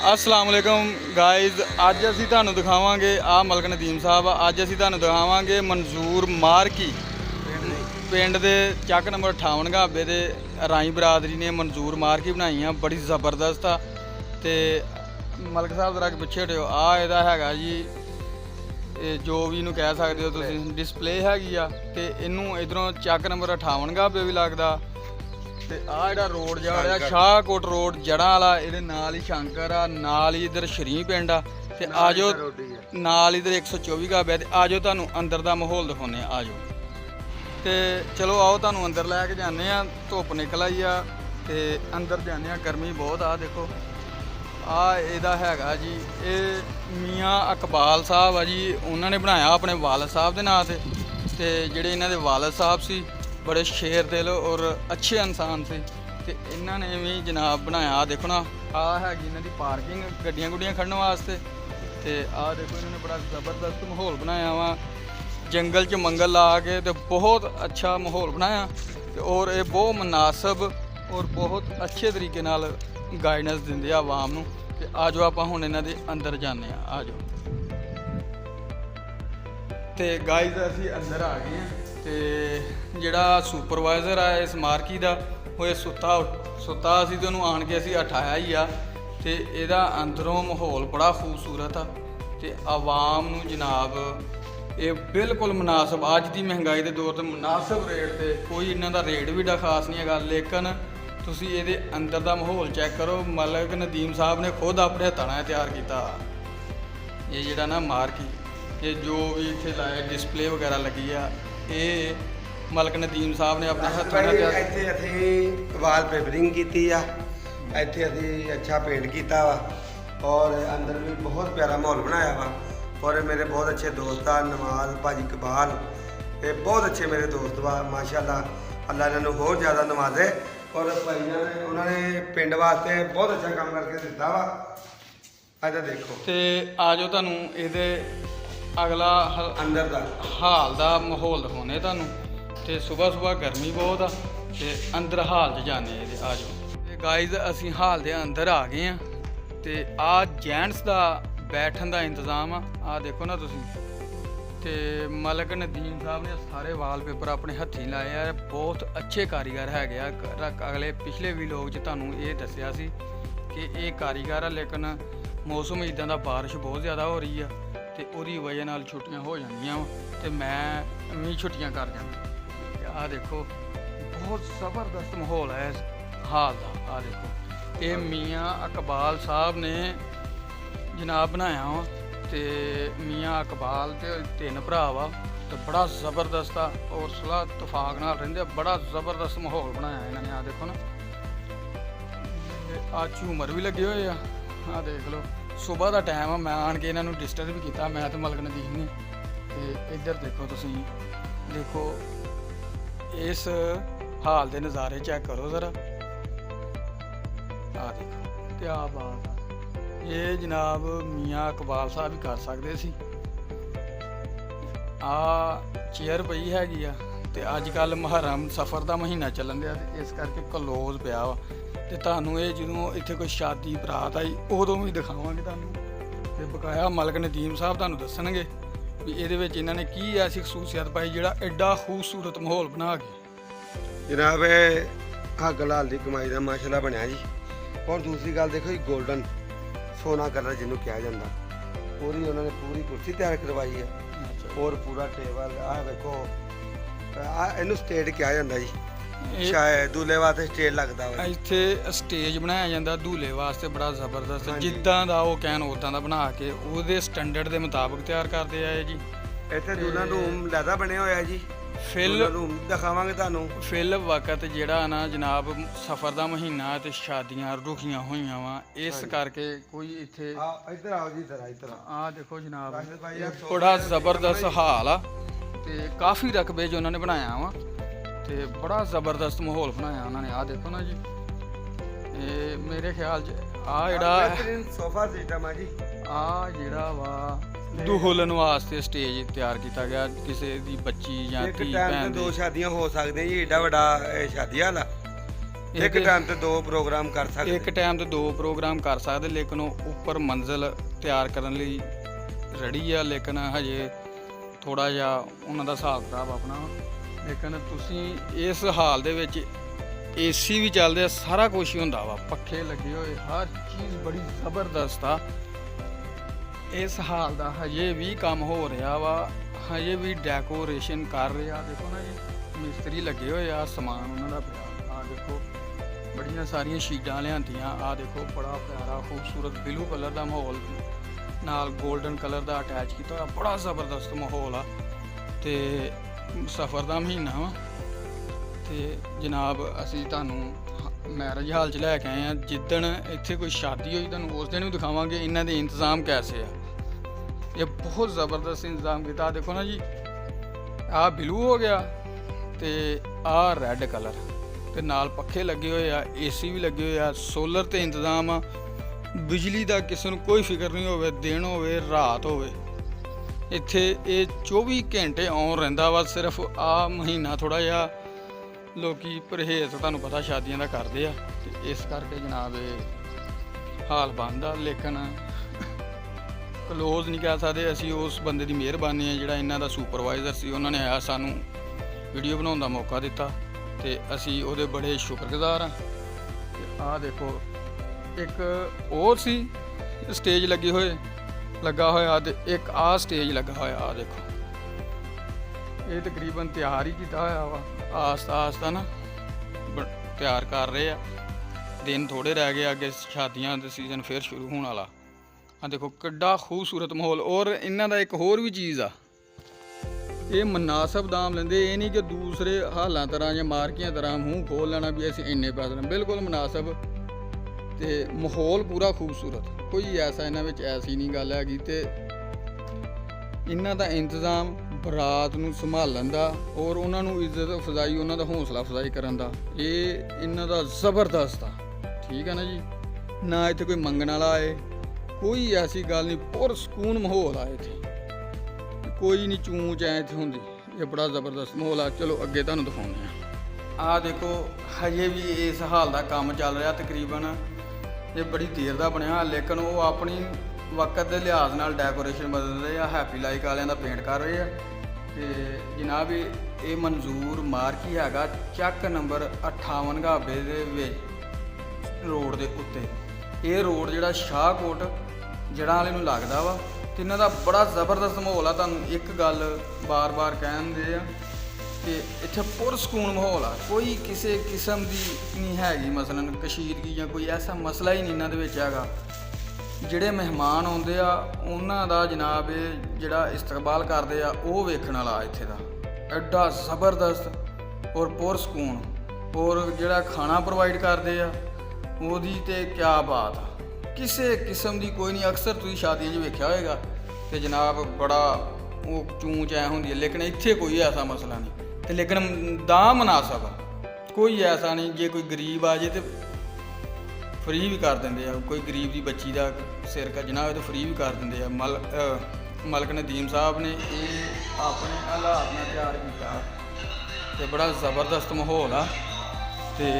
अस्सलाम वालेकुम गाइज़, अज असी तुहानू दिखावांगे आ मलक नदीम साहब। अज असी तुहानू दिखावांगे मंजूर मारकी पिंड दे चक नंबर 58 गाबे दे राई बरादरी ने मंजूर मारकी बनाई आ, बड़ी ज़बरदस्त आ। ते मलक साहब जरा पिछे हटिओ। आ इहदा हैगा जी जो भी इनू कह सकते हो तुसीं, डिस्पले हैगी आ। ते इनू इधरों चक नंबर 58 गाबे भी लगदा। ते आ जिहड़ा रोड जा रहा शाहकोट रोड जड़ा वाला, इहदे नाल ही शंकर आ, नाल ही इधर शरी पिंड आ। ते आजो नाल इधर 124 गाबे। ते आजो तुहानू अंदर दा माहौल दिखाउने आ, आजो। ते चलो आओ तुहानू अंदर लैके जाने आ। धुप्प निकल आई आ ते अंदर जाने आ, गर्मी बहुत आ। देखो आ इहदा हैगा जी, ये मियाँ इकबाल साहब आ जी, उन्होंने बनाया अपने वालद साहब के नाम से। ते जिहड़े इन्हां दे वालद साहब सी बड़े शेर दिल और अच्छे इंसान से। ते इन्होंने भी जनाब बनाया। देखो ना, आ हैगी इन्हां दी पार्किंग गड्डियां गुड्डियां खड़न वास्ते। ते आ देखो इन्होंने बड़ा ज़बरदस्त माहौल बनाया वा, जंगल च मंगल ला के। तो बहुत अच्छा माहौल बनाया ते और ये बहुत मुनासिब और बहुत अच्छे तरीके नाल गाइडेंस दिंदे आ आवाम नूं। ते आजो आपां हुण इन्हां दे अंदर जाने आ, आजो। ते गाइस असीं अंदर आ गए हैं। ते जिहड़ा सुपरवाइजर है इस मार्की दा, वो सुता असी ते उहनूं आण के असीं उठाया ही आ। ते इहदा अंदरों माहौल बड़ा खूबसूरत आ। ते आवाम नूं जनाब ये बिल्कुल मुनासिब, अज की महंगाई के दौर ते मुनासिब रेट ते कोई इन्हां दा रेट भी खास नहीं है। लेकिन तुसीं इहदे अंदर दा माहौल चैक करो। मलक नदीम साहब ने खुद अपने हत्थां नाल तैयार कीता। ये जिहड़ा ना मार्की, ये जो भी इत्थे लाया डिस्पले वगैरह लगी आ, ये मलक नदीम साहब ने अपने हत्थों नाल तैयार। ਇੱਥੇ ਅਸੀਂ ਵਾਲ ਪੇਪਰਿੰਗ ਕੀਤੀ ਆ, ਇੱਥੇ ਅਸੀਂ अच्छा पेंट ਕੀਤਾ ਵਾ और अंदर भी बहुत प्यारा माहौल बनाया वा। और मेरे बहुत अच्छे दोस्त आ, नवाज भाजी इकबाल, ये बहुत अच्छे मेरे दोस्त वा माशाअल्लाह। अल्लाह इन्होंने होर ज़्यादा नवाजे। और भाइयों ने उन्होंने पिंड वास्ते बहुत अच्छा काम करके दिता वा। अगर देखो ते आजो तुहानू इहदे अगला अंदर दा हाल दा माहौल दिखाने तुहानू। ते सुबह सुबह गर्मी बहुत आ, ते अंदर हाल च जाने इहदे, आजो। ते गाइज असीं हाल दे अंदर आ गए हैं। ते आ जेंट्स दा बैठन दा इंतज़ाम आ देखो ना तुसीं। ते मलक नदीम साहब ने सारे वालपेपर अपने हत्थीं लाए आ, बहुत अच्छे कारीगर हैगे आ। अगले पिछले वीडियो च तुहानू ये दस्सिया सी कि ये कारीगर आ, लेकिन मौसम इदां दा बारिश बहुत ज़्यादा हो रही है ते ओहदी वजह नाल छुट्टियां हो जांदियां ते मैं भी छुट्टियां कर जांदा। आ देखो बहुत ज़बरदस्त माहौल है इस हाल का। आ देखो ये मियाँ इकबाल साहब ने जनाब बनाया वा। ते मियाँ इकबाल ते तीन भरा वा, तो बड़ा ज़बरदस्त आ और सलाह इतफाक नाल रहिंदे। बड़ा ज़बरदस्त माहौल बनाया इन्होंने। आ देखो ना, आ झूमर भी लगे हुए आ देख लो। सुबह का टाइम आ, मैं आन के इन्हों डिस्टर्ब भी किया, मैं तो मलक नदीम ने। ते इधर देखो तुसीं, देखो इस हाल के नज़ारे चेक करो ज़रा। आ देखो क्या बात है। ये जनाब मियाँ इकबाल साहब भी कर सकते सी। आ चेयर पई हैगी आ, ते अजकल मुहर्रम सफ़र का महीना चलन दिया, इस करके क्लोज पिया वा। ते तुहानू ये जदों इत्थे कोई शादी बरात आई उदों भी दिखावांगे तुहानू। ते बकाया मलक नदीम साहब तुहानू दस्सणगे भी इहदे विच इन्हां ने की ऐसी खसूसियत पाई जिहड़ा एडा खूबसूरत माहौल बना के। जनाब हक लाल की कमाई का माशाल्लाह बनया जी। और दूसरी गल देखो जी, गोल्डन सोना कलर जिन्हों कहा जाता, पूरी उन्होंने पूरी कुर्सी तैयार करवाई है और पूरा टेबल। आ देखो इनू स्टेज कहा जाता जी, शायद दूल्हे वास्ते स्टेज लगता है। इत्थे स्टेज बनाया जाता दूल्हे वास्ते, बड़ा ज़बरदस्त। जिद्दां दा वो कहन उदां दा बना के उहदे स्टैंडर्ड के मुताबिक तैयार करते आए जी। इत्थे दूल्हा रूम लैदा बनया होया जी, फिल रूम दिखावांगे तुहानू। फिल वक्त जिहड़ा ना जनाब सफ़र का महीना ते शादियां रुकियां होईयां वा, इस करके कोई इत्थे इधर आओ जी, इधर आ देखो जनाब बड़ा ज़बरदस्त हाल आ। ते काफ़ी रकबे जो उन्होंने बनाया वा, ते बड़ा ज़बरदस्त माहौल बनाया उन्होंने। आ देखो ना जी, ये मेरे ख्याल च आ जिहड़ा सोफा सिस्टम है जी, आ जिहड़ा वा दुल्हन वास्ते स्टेज तैयार किया गया, किसी की बच्ची या धी भैन दो शादियां हो सकदियां जी। एडा वड्डा शादी हाल आ ਇੱਕ ਟਾਈਮ ਤੇ 2 ਪ੍ਰੋਗਰਾਮ ਕਰ ਸਕਦੇ। ਇੱਕ ਟਾਈਮ ਤੇ 2 ਪ੍ਰੋਗਰਾਮ ਕਰ ਸਕਦੇ, ਲੇਕਿਨ ਉਹ ਉੱਪਰ ਮੰਜ਼ਿਲ ਤਿਆਰ ਕਰਨ ਲਈ ਰੈਡੀ ਆ, ਲੇਕਿਨ ਹਜੇ ਥੋੜਾ ਜਿਹਾ ਉਹਨਾਂ ਦਾ ਹਿਸਾਬ ਕਿਤਾਬ ਆਪਣਾ। ਲੇਕਿਨ ਤੁਸੀਂ ਇਸ ਹਾਲ ਦੇ ਵਿੱਚ ਏਸੀ ਵੀ ਚੱਲਦੇ ਆ, ਸਾਰਾ ਕੁਝ ਹੀ ਹੁੰਦਾ ਵਾ, ਪੱਖੇ ਲੱਗੇ ਹੋਏ, ਹਰ ਚੀਜ਼ ਬੜੀ ਜ਼ਬਰਦਸਤ ਆ। ਇਸ ਹਾਲ ਦਾ ਹਜੇ ਵੀ ਕੰਮ ਹੋ ਰਿਹਾ ਵਾ, ਹਜੇ ਵੀ ਡੈਕੋਰੇਸ਼ਨ ਕਰ ਰਿਹਾ। ਦੇਖੋ ਨਾ ਜੀ, ਮਿਸਤਰੀ ਲੱਗੇ ਹੋਏ ਆ, ਸਮਾਨ ਉਹਨਾਂ ਦਾ ਪਿਆ। ਆ ਦੇਖੋ ਬੜੀਆਂ ਸਾਰੀਆਂ ਸ਼ੀਟਾਂ ਲਿਆਂਦੀਆਂ। ਆ ਦੇਖੋ ਬੜਾ ਪਿਆਰਾ ਖੂਬਸੂਰਤ ਬਲੂ ਕਲਰ ਦਾ ਮਾਹੌਲ ਨਾਲ 골ਡਨ ਕਲਰ ਦਾ ਅਟੈਚ ਕੀਤਾ ਹੋਇਆ, ਬੜਾ ਜ਼ਬਰਦਸਤ ਮਾਹੌਲ ਆ। ਤੇ ਸਫ਼ਰ ਦਾ ਮਹੀਨਾ ਵਾ ਤੇ ਜਨਾਬ ਅਸੀਂ ਤੁਹਾਨੂੰ ਮੈਰਿਜ ਹਾਲ 'ਚ ਲੈ ਕੇ ਆਏ ਆ। ਜਿੱਦਣ ਇੱਥੇ ਕੋਈ ਸ਼ਾਦੀ ਹੋਈ ਤੁਹਾਨੂੰ ਉਸ ਦਿਨ ਵੀ ਦਿਖਾਵਾਂਗੇ ਇਹਨਾਂ ਦੇ ਇੰਤਜ਼ਾਮ ਕੈਸੇ ਆ। ਇਹ ਬਹੁਤ ਜ਼ਬਰਦਸਤ ਇੰਤਜ਼ਾਮ ਕੀਤਾ। ਦੇਖੋ ਨਾ ਜੀ, ਆਹ ਬਲੂ ਹੋ ਗਿਆ ਤੇ ਆਹ ਰੈੱਡ ਕਲਰ, ਤੇ ਨਾਲ ਪੱਖੇ ਲੱਗੇ ਹੋਏ ਆ, ਏਸੀ ਵੀ ਲੱਗੇ ਹੋਏ ਆ, ਸੋਲਰ ਤੇ ਇੰਤਜ਼ਾਮ ਆ। ਬਿਜਲੀ ਦਾ ਕਿਸੇ ਨੂੰ ਕੋਈ ਫਿਕਰ ਨਹੀਂ ਹੋਵੇ, ਦਿਨ ਹੋਵੇ ਰਾਤ ਹੋਵੇ, ਇੱਥੇ ਇਹ 24 ਘੰਟੇ ਆਨ ਰਹਿੰਦਾ ਵਾ। ਸਿਰਫ ਆਹ ਮਹੀਨਾ ਥੋੜਾ ਜਿਹਾ ਲੋਕੀ ਪਰਹੇਜ਼ ਤੁਹਾਨੂੰ ਪਤਾ ਸ਼ਾਦੀਆਂ ਦਾ ਕਰਦੇ ਆ, ਤੇ ਇਸ ਕਰਕੇ ਜਨਾਬ ਇਹ ਹਾਲ ਬੰਦ ਆ। ਲੇਕਿਨ ਕਲੋਜ਼ ਨਹੀਂ ਕਹਿ ਸਕਦੇ ਅਸੀਂ, ਉਸ ਬੰਦੇ ਦੀ ਮਿਹਰਬਾਨੀ ਹੈ ਜਿਹੜਾ ਇਹਨਾਂ ਦਾ ਸੁਪਰਵਾਈਜ਼ਰ ਸੀ। ਉਹਨਾਂ ਨੇ ਆਇਆ ਸਾਨੂੰ ਵੀਡੀਓ ਬਣਾਉਣ ਦਾ ਮੌਕਾ ਦਿੱਤਾ ਤੇ ਅਸੀਂ ਉਹਦੇ ਬੜੇ ਸ਼ੁਕਰਗੁਜ਼ਾਰ ਹਾਂ। ਤੇ ਆਹ ਦੇਖੋ ਇੱਕ ਹੋਰ ਸੀ ਸਟੇਜ ਲੱਗੇ ਹੋਏ ਲੱਗਾ ਹੋਇਆ, ਤੇ ਇੱਕ ਆਹ ਸਟੇਜ ਲੱਗਾ ਹੋਇਆ। ਆਹ ਦੇਖੋ ਇਹ ਤਕਰੀਬਨ ਤਿਆਰ ਹੀ ਕੀਤਾ ਹੋਇਆ ਵਾ, ਆਸਤਾ ਆਸਤਾ ਨਾ ਤਿਆਰ ਕਰ ਰਹੇ ਆ। ਦਿਨ ਥੋੜੇ ਰਹਿ ਗਏ, ਅੱਗੇ ਸ਼ਾਦੀਆਂ ਦਾ ਸੀਜ਼ਨ ਫਿਰ ਸ਼ੁਰੂ ਹੋਣ ਵਾਲਾ। ਆ ਦੇਖੋ ਕਿੱਡਾ ਖੂਬਸੂਰਤ ਮਾਹੌਲ। ਔਰ ਇਹਨਾਂ ਦਾ ਇੱਕ ਹੋਰ ਵੀ ਚੀਜ਼ ਆ, ਇਹ ਮਨਾਸਬ ਦਾਮ ਲੈਂਦੇ। ਇਹ ਨਹੀਂ ਕਿ ਦੂਸਰੇ ਹਾਲਾਂ ਤਰ੍ਹਾਂ ਜਾਂ ਮਾਰਕੀਆਂ ਤਰ੍ਹਾਂ ਮੂੰਹ ਖੋਲ ਲੈਣਾ ਵੀ ਅਸੀਂ ਇੰਨੇ ਪੈਸੇ ਲੈਣੇ, ਬਿਲਕੁਲ ਮਨਾਸਬ। ਤੇ ਮਾਹੌਲ ਪੂਰਾ ਖੂਬਸੂਰਤ, ਕੋਈ ਐਸਾ ਇਹਨਾਂ ਵਿੱਚ ਐਸੀ ਨਹੀਂ ਗੱਲ ਹੈਗੀ। ਤੇ ਇਹਨਾਂ ਦਾ ਇੰਤਜ਼ਾਮ ਬਰਾਤ ਨੂੰ ਸੰਭਾਲਣ ਦਾ ਔਰ ਉਹਨਾਂ ਨੂੰ ਇੱਜ਼ਤ ਅਫਜ਼ਾਈ, ਉਹਨਾਂ ਦਾ ਹੌਸਲਾ ਅਫਜ਼ਾਈ ਕਰਨ ਦਾ, ਇਹ ਇਹਨਾਂ ਦਾ ਜ਼ਬਰਦਸਤ ਆ। ਠੀਕ ਹੈ ਨਾ ਜੀ, ਨਾ ਇੱਥੇ ਕੋਈ ਮੰਗਣ ਵਾਲਾ ਆਏ, ਕੋਈ ਐਸੀ ਗੱਲ ਨਹੀਂ, ਪੁਰ ਸਕੂਨ ਮਾਹੌਲ ਆ ਇੱਥੇ, ਕੋਈ ਨਹੀਂ ਚੂੰ ਚੈਂ ਇੱਥੇ ਹੁੰਦੀ। ਇਹ ਬੜਾ ਜ਼ਬਰਦਸਤ ਮਾਹੌਲ ਆ। ਚਲੋ ਅੱਗੇ ਤੁਹਾਨੂੰ ਦਿਖਾਉਂਦੇ ਆ। ਆਹ ਦੇਖੋ ਹਜੇ ਵੀ ਇਸ ਹਾਲ ਦਾ ਕੰਮ ਚੱਲ ਰਿਹਾ ਤਕਰੀਬਨ। ਇਹ ਬੜੀ ਦੇਰ ਦਾ ਬਣਿਆ, ਲੇਕਿਨ ਉਹ ਆਪਣੀ ਵਕਤ ਦੇ ਲਿਹਾਜ਼ ਨਾਲ ਡੈਕੋਰੇਸ਼ਨ ਬਦਲ ਰਹੇ ਆ। ਹੈਪੀ ਲਾਈਕ ਵਾਲਿਆਂ ਦਾ ਪੇਂਟ ਕਰ ਰਹੇ ਆ। ਤੇ ਜਨਾਬ ਇਹ ਮਨਜ਼ੂਰ ਮਾਰਕੀ ਹੈਗਾ ਚੱਕ ਨੰਬਰ 58 ਗਾਬੇ ਦੇ ਵਿੱਚ ਰੋਡ ਦੇ ਉੱਤੇ। ਇਹ ਰੋਡ ਜਿਹੜਾ ਸ਼ਾਹਕੋਟ ਜੜ੍ਹਾਂ ਵਾਲੇ ਨੂੰ ਲੱਗਦਾ ਵਾ। ਤੇ ਇਹਨਾਂ ਦਾ ਬੜਾ ਜ਼ਬਰਦਸਤ ਮਾਹੌਲ ਆ। ਤੁਹਾਨੂੰ ਇੱਕ ਗੱਲ ਬਾਰ-ਬਾਰ ਕਹਿੰਦੇ ਆ ਕਿ ਇੱਥੇ ਪੁਰਸਕੂਨ ਮਾਹੌਲ ਆ, ਕੋਈ ਕਿਸੇ ਕਿਸਮ ਦੀ ਨਹੀਂ ਹੈਗੀ ਮਸਲਨ ਕਸ਼ੀਦਗੀ ਜਾਂ ਕੋਈ ਐਸਾ ਮਸਲਾ ਹੀ ਨਹੀਂ ਇਹਨਾਂ ਦੇ ਵਿੱਚ ਹੈਗਾ। ਜਿਹੜੇ ਮਹਿਮਾਨ ਆਉਂਦੇ ਆ ਉਹਨਾਂ ਦਾ ਜਨਾਬ ਇਹ ਜਿਹੜਾ ਇਸਤਕਬਾਲ ਕਰਦੇ ਆ ਉਹ ਵੇਖਣ ਵਾਲਾ ਇੱਥੇ ਦਾ ਐਡਾ ਜ਼ਬਰਦਸਤ ਔਰ ਪੁਰਸਕੂਨ। ਔਰ ਜਿਹੜਾ ਖਾਣਾ ਪ੍ਰੋਵਾਈਡ ਕਰਦੇ ਆ ਉਹਦੀ ਤੇ ਕਿਆ ਬਾਤ ਆ, ਕਿਸੇ ਕਿਸਮ ਦੀ ਕੋਈ ਨਹੀਂ। ਅਕਸਰ ਤੁਸੀਂ ਸ਼ਾਦੀਆਂ 'ਚ ਵੇਖਿਆ ਹੋਏਗਾ ਤੇ ਜਨਾਬ ਬੜਾ ਉਹ ਚੂੰ ਚੈ ਹੁੰਦੀ ਹੈ, ਲੇਕਿਨ ਇੱਥੇ ਕੋਈ ਐਸਾ ਮਸਲਾ ਨਹੀਂ। ਤੇ ਲੇਕਿਨ ਦਾ ਮੁਨਾਸਬ ਆ, ਕੋਈ ਐਸਾ ਨਹੀਂ। ਜੇ ਕੋਈ ਗਰੀਬ ਆ ਜੇ ਤੇ ਫ੍ਰੀ ਵੀ ਕਰ ਦਿੰਦੇ ਆ। ਕੋਈ ਗਰੀਬ ਦੀ ਬੱਚੀ ਦਾ ਸਿਰ ਕੱਜਣਾ ਹੋਵੇ ਤਾਂ ਫ੍ਰੀ ਵੀ ਕਰ ਦਿੰਦੇ ਆ। ਮਲਕ ਨਦੀਮ ਸਾਹਿਬ ਨੇ ਇਹ ਆਪਣੇ ਹਾਲਾਤ ਨਾਲ ਤਿਆਰ ਕੀਤਾ ਤੇ ਬੜਾ ਜ਼ਬਰਦਸਤ ਮਾਹੌਲ ਆ। ਤੇ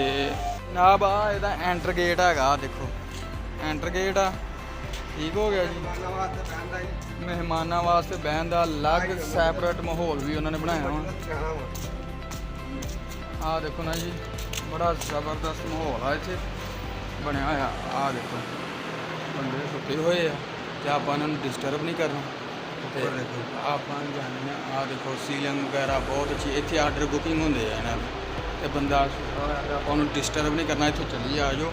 ਜਨਾਬ ਆ ਇਹਦਾ ਐਂਟਰ ਗੇਟ ਹੈਗਾ, ਦੇਖੋ ਐਂਟਰ ਗੇਟ ਆ। ਠੀਕ ਹੋ ਗਿਆ ਜੀ। ਮਹਿਮਾਨਾਂ ਵਾਸਤੇ ਬਹਿਣ ਦਾ ਅਲੱਗ ਸੈਪਰੇਟ ਮਾਹੌਲ ਵੀ ਉਹਨਾਂ ਨੇ ਬਣਾਇਆ ਵਾ। ਆਹ ਦੇਖੋ ਨਾ ਜੀ, ਬੜਾ ਜ਼ਬਰਦਸਤ ਮਾਹੌਲ ਆ ਇੱਥੇ ਬਣਿਆ ਹੋਇਆ। ਆਹ ਦੇਖੋ ਬੰਦੇ ਸੁੱਤੇ ਹੋਏ ਆ ਤੇ ਆਪਾਂ ਇਹਨਾਂ ਨੂੰ ਡਿਸਟਰਬ ਨਹੀਂ ਕਰਨਾ ਤੇ ਆਪਾਂ ਜਾਣੇ ਆ। ਆਹ ਦੇਖੋ ਸੀਲਿੰਗ ਵਗੈਰਾ ਬਹੁਤ ਅੱਛੀ, ਇੱਥੇ ਆਰਡਰ ਬੁਕਿੰਗ ਹੁੰਦੇ ਆ ਇਹਨਾਂ ਦੇ। ਤੇ ਬੰਦਾ ਸੁੱਤਾ ਹੋਇਆ ਤੇ ਆਪਾਂ ਉਹਨੂੰ ਡਿਸਟਰਬ ਨਹੀਂ ਕਰਨਾ, ਇੱਥੇ ਚੱਲੀ ਆ ਜਾਓ।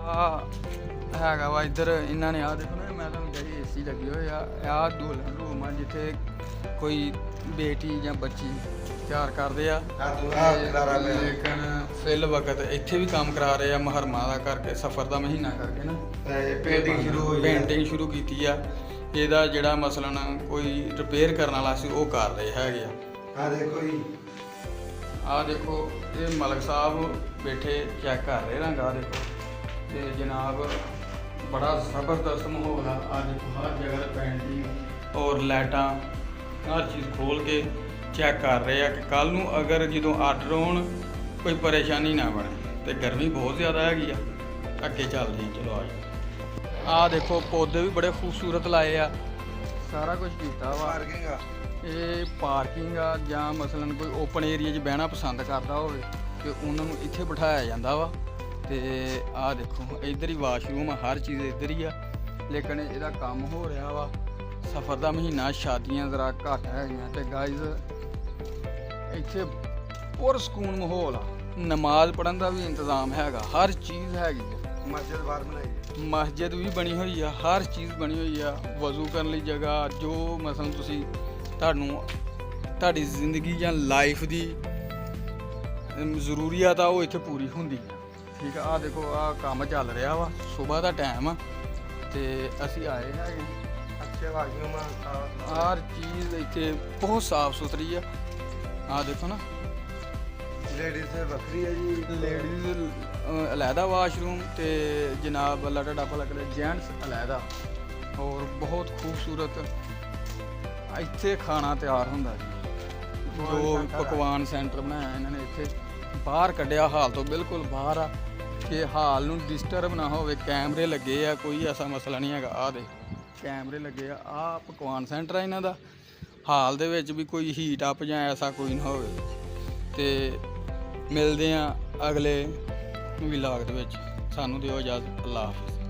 ਆਹ ਹੈਗਾ ਵਾ ਇੱਧਰ ਇਹਨਾਂ ਨੇ। ਆਹ ਦੇਖੋ ਨਾ, ਮੈਂ ਤੁਹਾਨੂੰ ਕਹੀ ਏਸੀ ਲੱਗੇ ਹੋਏ ਆ। ਆਹ ਦੁਲਹਨ ਰੂਮ ਆ ਜਿੱਥੇ ਕੋਈ ਬੇਟੀ ਜਾਂ ਬੱਚੀ ਤਿਆਰ ਕਰਦੇ ਆ। ਲੇਕਿਨ ਫਿਲ ਵਕਤ ਇੱਥੇ ਵੀ ਕੰਮ ਕਰਾ ਰਹੇ ਆ ਮੁਹਰਮਾਂ ਦਾ ਕਰਕੇ, ਸਫ਼ਰ ਦਾ ਮਹੀਨਾ ਕਰਕੇ ਨਾ ਪੇਂਟਿੰਗ ਸ਼ੁਰੂ ਕੀਤੀ ਆ। ਇਹਦਾ ਜਿਹੜਾ ਮਸਲਨ ਕੋਈ ਰਿਪੇਅਰ ਕਰਨ ਵਾਲਾ ਸੀ ਉਹ ਕਰ ਰਹੇ ਹੈਗੇ ਆ। ਆਹ ਦੇਖੋ ਜੀ, ਆਹ ਦੇਖੋ ਇਹ ਮਲਕ ਸਾਹਿਬ ਬੈਠੇ ਚੈੱਕ ਕਰ ਰਹੇ ਰੰਗ। ਆਹ ਦੇਖੋ ਤੇ ਜਨਾਬ ਬੜਾ ਜ਼ਬਰਦਸਤ ਮਾਹੌਲ ਆ। ਆਹ ਦੇਖੋ ਹਰ ਜਗ੍ਹਾ ਪੇਂਟਿੰਗ ਔਰ ਲਾਈਟਾਂ ਹਰ ਚੀਜ਼ ਖੋਲ ਕੇ ਚੈੱਕ ਕਰ ਰਹੇ ਆ ਕਿ ਕੱਲ੍ਹ ਨੂੰ ਅਗਰ ਜਦੋਂ ਆਰਡਰ ਹੋਣ ਕੋਈ ਪਰੇਸ਼ਾਨੀ ਨਾ ਬਣੇ। ਤੇ ਗਰਮੀ ਬਹੁਤ ਜ਼ਿਆਦਾ ਹੈਗੀ ਆ, ਅੱਗੇ ਚੱਲਦੇ ਹਾਂ। ਚਲੋ ਆਹ ਦੇਖੋ ਪੌਦੇ ਵੀ ਬੜੇ ਖੂਬਸੂਰਤ ਲਾਏ ਆ, ਸਾਰਾ ਕੁਝ ਕੀਤਾ ਵਾ। ਪਾਰਕਿੰਗ ਆ, ਇਹ ਪਾਰਕਿੰਗ ਆ, ਜਾਂ ਮਸਲਨ ਕੋਈ ਓਪਨ ਏਰੀਆ 'ਚ ਬਹਿਣਾ ਪਸੰਦ ਕਰਦਾ ਹੋਵੇ ਤੇ ਉਹਨਾਂ ਨੂੰ ਇੱਥੇ ਬਿਠਾਇਆ ਜਾਂਦਾ ਵਾ। ਤੇ ਆਹ ਦੇਖੋ ਇੱਧਰ ਹੀ ਵਾਸ਼ਰੂਮ ਆ, ਹਰ ਚੀਜ਼ ਇੱਧਰ ਹੀ ਆ। ਲੇਕਿਨ ਇਹਦਾ ਕੰਮ ਹੋ ਰਿਹਾ ਵਾ, ਸਫ਼ਰ ਦਾ ਮਹੀਨਾ, ਸ਼ਾਦੀਆਂ ਜ਼ਰਾ ਘੱਟ ਹੈਗੀਆਂ। ਤੇ ਗਾਈਜ਼ ਇੱਥੇ ਪੁਰਸਕੂਨ ਮਾਹੌਲ ਆ, ਨਮਾਜ਼ ਪੜ੍ਹਨ ਦਾ ਵੀ ਇੰਤਜ਼ਾਮ ਹੈਗਾ, ਹਰ ਚੀਜ਼ ਹੈਗੀ ਆ। ਮਸਜਿਦ ਬਾਹਰ ਬਣਾਈ, ਮਸਜਿਦ ਵੀ ਬਣੀ ਹੋਈ ਆ, ਹਰ ਚੀਜ਼ ਬਣੀ ਹੋਈ ਆ। ਵਜ਼ੂ ਕਰਨ ਲਈ ਜਗ੍ਹਾ, ਜੋ ਮਸਲਨ ਤੁਸੀਂ ਤੁਹਾਡੀ ਜ਼ਿੰਦਗੀ ਜਾਂ ਲਾਈਫ ਦੀ ਜ਼ਰੂਰੀਅਤ ਆ ਉਹ ਇੱਥੇ ਪੂਰੀ ਹੁੰਦੀ ਆ। ਠੀਕ ਆ, ਆਹ ਦੇਖੋ ਆਹ ਕੰਮ ਚੱਲ ਰਿਹਾ ਵਾ, ਸਵੇਰ ਦਾ ਟਾਈਮ ਆ ਤੇ ਅਸੀਂ ਆਏ ਹੈਗੇ। ਅੱਛੇ ਵਾਸ਼ਰੂਮ ਆ, ਹਰ ਚੀਜ਼ ਇੱਥੇ ਬਹੁਤ ਸਾਫ਼ ਸੁਥਰੀ ਆ। ਆਹ ਦੇਖੋ ਨਾ, ਲੇਡੀਜ਼ ਵੱਖਰੀ ਹੈ ਜੀ, ਲੇਡੀਜ਼ ਅਲੱਗਾ ਵਾਸ਼ਰੂਮ ਤੇ ਜਨਾਬ ਅੱਲਾ ਤੁਹਾਡਾ ਭਲਾ ਕਰੇ ਜੈਂਟਸ ਅਲੱਗਾ। ਔਰ ਬਹੁਤ ਖੂਬਸੂਰਤ ਇੱਥੇ ਖਾਣਾ ਤਿਆਰ ਹੁੰਦਾ ਜੀ। ਜੋ ਪਕਵਾਨ ਸੈਂਟਰ ਬਣਾਇਆ ਇਹਨਾਂ ਨੇ ਇੱਥੇ, ਬਾਹਰ ਕੱਢਿਆ, ਹਾਲ ਤੋਂ ਬਿਲਕੁਲ ਬਾਹਰ ਆ ਕਿ ਹਾਲ ਨੂੰ ਡਿਸਟਰਬ ਨਾ ਹੋਵੇ। ਕੈਮਰੇ ਲੱਗੇ ਆ, ਕੋਈ ਐਸਾ ਮਸਲਾ ਨਹੀਂ ਹੈਗਾ। ਆਹ ਦੇ ਕੈਮਰੇ ਲੱਗੇ ਆ, ਆਹ ਪਕਵਾਨ ਸੈਂਟਰ ਆ ਇਹਨਾਂ ਦਾ। ਹਾਲ ਦੇ ਵਿੱਚ ਵੀ ਕੋਈ ਹੀਟ ਅਪ ਜਾਂ ਐਸਾ ਕੋਈ ਨਾ ਹੋਵੇ। ਤੇ ਮਿਲਦੇ ਆ ਅਗਲੇ ਵਲੌਗ ਦੇ ਵਿੱਚ, ਸਾਨੂੰ ਦਿਓ ਇਜਾਜ਼ਤ। ਅੱਲਾ ਹਾਫਿਜ਼।